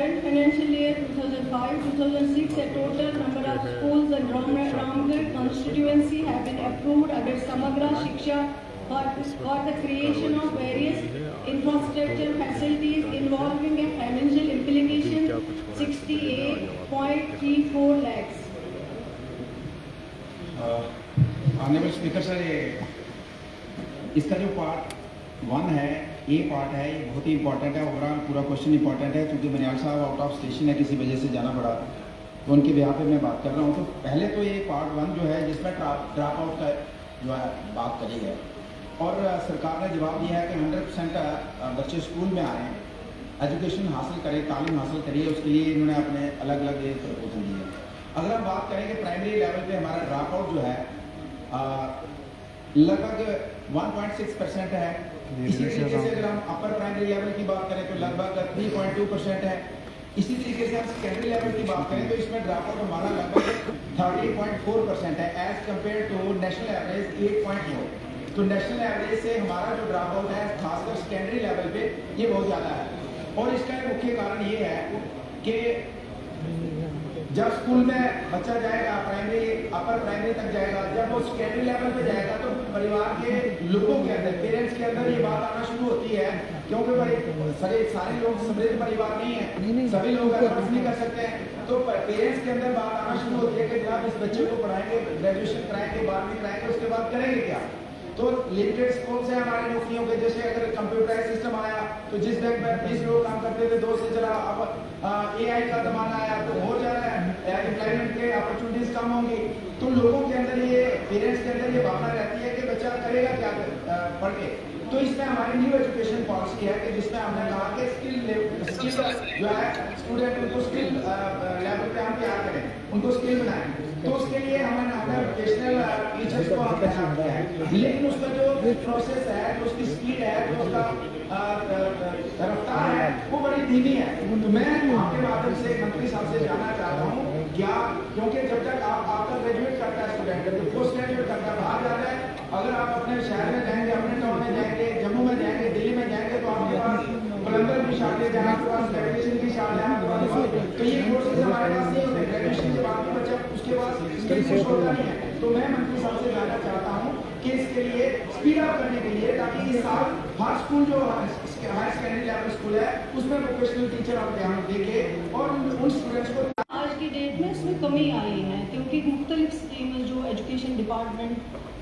current financial year 2005-2006, a total number of schools in Ramgarh constituency have been approved under Samagra Shiksha for the creation of various infrastructure facilities involving a financial implication 68.34 lakhs. Honourable speaker sir, इसका जो part 1 है, ए part है, ये बहुत ही important है। Overall पूरा question important है, क्योंकि बनियाल साहब आउट ऑफ स्टेशन है, किसी वजह से जाना पड़ा, तो उनके बिहाफ पे मैं बात कर रहा हूँ। तो पहले तो ये पार्ट 1 जो है, जिसमें ड्रॉप आउट का जो है बात करी है, और सरकार ने जवाब दिया है कि 100% बच्चे स्कूल में आए, एजुकेशन हासिल करें, तालीम हासिल करिए, उसके लिए इन्होंने अपने अलग अलग ये प्रपोजल दिए। अगर हम बात करें कि प्राइमरी लेवल पे हमारा ड्रॉप आउट जो है लगभग 1.6% है। इसी तरीके से अगर हम अपर प्राइमरी लेवल की बात करें तो लगभग 3.2% है। इसी तरीके से हम सेकेंडरी लेवल की बात करें तो इसमें ड्रॉप आउट हमारा लगभग 30.4% है, as compare to national average 8.4। तो नेशनल एवरेज से हमारा जो ड्रॉप आउट है, खासकर सेकेंडरी लेवल पे, ये बहुत ज़्यादा है। और इसका एक मुख्य कारण ये है कि जब स्कूल में बच्चा जाएगा, अपर प्राइमरी तक जाएगा, जब वो सेकेंडरी लेवल पे जाएगा तो परिवार के लोगों के अंदर, पेरेंट्स के अंदर ये बात आना शुरू होती है, क्योंकि सारे लोग समृद्ध परिवार नहीं है, सभी लोग अफोर्ड नहीं कर सकते हैं। तो पेरेंट्स के अंदर बात आना शुरू होती है कि जनाब इस बच्चे को पढ़ाएंगे, ग्रेजुएशन कराएंगे, 12वीं कराएंगे, उसके बाद करेंगे क्या। तो लिमिटेड स्कोप से हमारे नौकरियों के, जैसे अगर कंप्यूटराइज सिस्टम आया तो जिस बैंक में 20 लोग काम करते थे, 2 से चला, अब AI का जमाना आया तो हो जा रहा है, एम्प्लॉयमेंट के अपॉर्चुनिटीज कम होंगी। तो लोगों के अंदर ये, पेरेंट्स के अंदर ये भावना रहती है कि बच्चा करेगा क्या पढ़ के। तो इसमें हमारी न्यू एजुकेशन पॉलिसी है कि जिसमें हमने कहा कि स्किल जो है स्टूडेंट, उनको स्किल लेवल पे हम तैयार करें, उनको स्किल बनाएं। तो उसके लिए हमने वोकेशनल टीचर्स को हम तैयार किया है, लेकिन उसका जो प्रोसेस है, जो उसकी स्पीड है, जो उसका रफ्तार है, वो बड़ी धीमी है। तो मैं आपके माध्यम से मंत्री साहब से जानना चाहता हूँ क्या, क्योंकि जब तक आपका ग्रेजुएट करता है स्टूडेंट, तो पोस्ट ग्रेजुएट करता है, बाहर जाता है, अगर आप अपने शहर में जाएंगे, अपने टाउन में जाएंगे, जम्मू में जाएंगे, दिल्ली में जाएंगे, तो आपके पास प्लम्बर की शॉर्टेज है, आपके पास इलेक्ट्रिशियन की शॉर्टेज है, तो ये कोर्सेज हमारे पास नहीं होते। ग्रेजुएशन के बाद भी बच्चा उसके पास स्किल होता नहीं है। तो मैं मंत्री साहब से जानना चाहता हूँ कि इसके लिए स्पीड अप करने के लिए, ताकि इस साल हर स्कूल जो हायर सेकेंडरी लेवल स्कूल है उसमें वोकेशनल टीचर आप ध्यान देके और उन स्टूडेंट्स को। आज की डेट में इसमें कमी आई है, क्योंकि मुख्तलिफ स्कीम जो एजुकेशन डिपार्टमेंट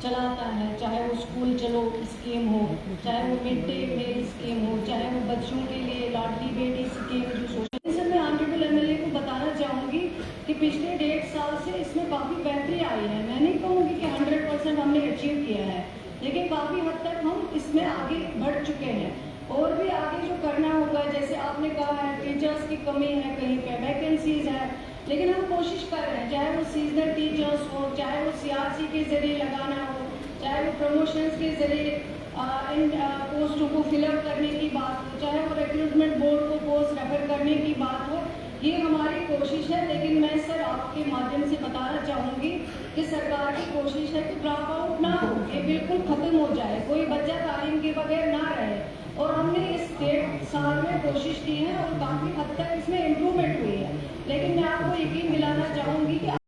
चलाता है, चाहे वो स्कूल चलो स्कीम हो, चाहे वो मिड डे मील स्कीम हो, चाहे वो बच्चों के लिए लाडली बेटी स्कीम, जो सोशल में ऑनरेबल MLA को बताना चाहूँगी कि पिछले 1.5 साल से इसमें काफ़ी बेहतरी आई है। मैं नहीं कहूँगी कि 100% हमने अचीव किया है, लेकिन काफ़ी हद तक हम इसमें आगे बढ़ चुके हैं। और भी आगे जो करना होगा, जैसे आपने कहा है टीचर्स की कमी है, कहीं पे वैकेंसीज है, लेकिन हम कोशिश कर रहे हैं, चाहे वो सीजनल टीचर्स हो, चाहे वो CRC के जरिए लगाना हो, चाहे वो प्रमोशंस के जरिए इन पोस्टों को फिलअप करने की बात हो, चाहे वो रिक्रूटमेंट बोर्ड को पोस्ट रेफर करने की बात हो, ये हमारी कोशिश है। लेकिन मैं सर आपके माध्यम से बताना चाहूँगी कि सरकार की कोशिश है कि ड्रॉप आउट ना हो, ये बिल्कुल खत्म हो जाए, कोई बच्चा तालीम के बगैर ना रहे। और हमने इस 1.5 साल में कोशिश की है और काफ़ी हद तक इसमें इम्प्रूवमेंट हुई है। लेकिन मैं आपको यकीन दिलाना चाहूँगी कि